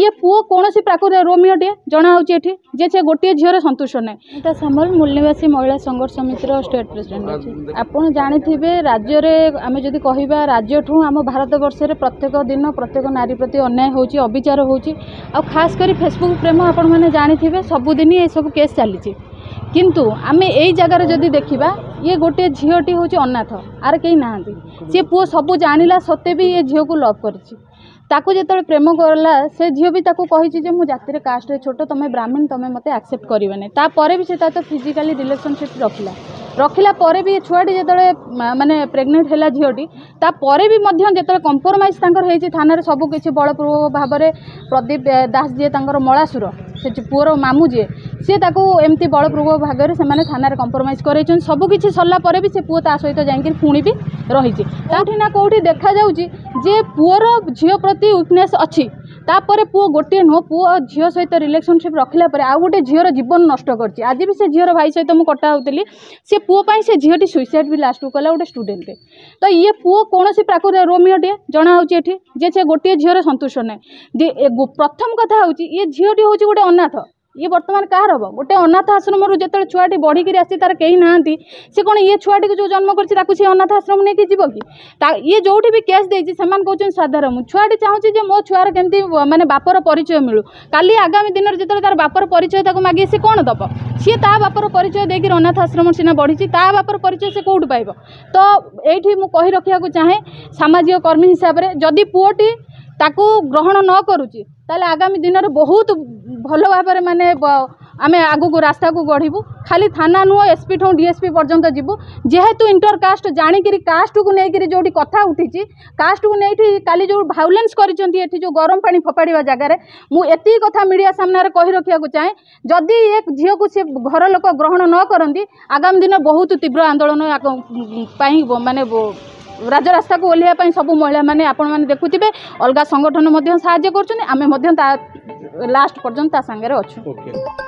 ये पुओ कौन प्राकृतिक रोमियोटे जना होची जे से गोटे झीर संतुष्ट ना तो सामल मूलनिवासी महिला संघर्ष समितिर स्टेट प्रेसिडेंट अच्छे आपड़ जानी राज्य में आम जदि कह राज्य ठूँ आम भारत वर्ष प्रत्येक दिन प्रत्येक नारी प्रति अन्याय होची अविचार होची खास कर फेसबुक प्रेम आपण मैंने जानी सबुदिन ये सब केस चली किंतु आमे यही जगार जदि देखा ये गोटे झीटी हूँ अनाथ आर कहीं ना सी पुओ सब जानिला सत्ते भी ये झील को लव कर ताकू जो प्रेम करला से झील भी ताकू कही मु जाति कास्ट छोट तुम ब्राह्मण तुम मत एक्सेप्ट करवानी तापर भी से तो फिजिकाली रिलेशनशिप रखिला पर भी छुआटी जो माने प्रेग्नेंट है झीटी तापर भी जो कंप्रोमाइज थाना सबकि बलपूर्वक भाव में प्रदीप दास जी मलासुर से पुअर मामू जी सी एमती बलपूर्वक भाग में थाना कंप्रोमाइज कर सबकि सरला भी से पुओ ता सहित जाकि पुणी भी रही ना कौटी देखा जाउची जे पुअर झील प्रति वीकनेस अच्छी तापर पुओ गोटे नुह पुओ झील सहित रिलेशनशिप रखला आउ गोटे झीर जीवन नष्ट कर आज भी से झीर भाई सहित मुझे कटा होती से पुओ से झीटी सुइसाइड भी लास्ट को कला गोटे स्टूडेंट तो ये पुओ कौन प्राकृतिक रोमियोटे जना होची जे से गोटे झीर संतुष्ट ना प्रथम कथा हूँ ये झीटी हूँ गोटे अनाथ ये बर्तमान कहार हम गोटे अनाथ आश्रम जो छुआटी बढ़ी आसी तार कहीं ना सी कौन ये छुआटी को जो जन्म कर अनाथ आश्रम नहीं कि जीव कि ये जो भी केस देती से कहते साधारण छुआटी चाहूँगी मो छुआर केमती माने बापर परिचय मिलू काली आगामी दिन में जो तार बापर परिचय मागे सी कौन दब सी ता बापर परिचय देकर अनाथ आश्रम सीना बढ़ी ता बापर परिचय से कौट पाइब तो ये मुझे रखा चाहे सामाजिक कर्मी हिसाब से जदि पुओटी ताकू ग्रहण न करुच्ची ताले आगामी दिन में बहुत भल भाव माने आमे आगु को रास्ता को गढ़ू खाली थाना नुह एसपी ठू डीएसपी पर्यंत जीवु जेहेतु इंटर कास्ट जाणिकी कास्ट को लेकर जो कथा उठी कास्ट को नहीं काली जो भायोलेंस कर जो गरम पानी फोपाड़ा जगार मुझे कथा मीडिया सामने कही रखा चाहे जदि एक झील को सी घर लोक ग्रहण न करती आगामी दिन बहुत तीव्र आंदोलन माने राजरास्ता को ओह्लैया सब महिला मैंने आपण मैंने देखुवे अलग संगठन साहाय्य कर लास्ट पर्यंत सागे अच्छे।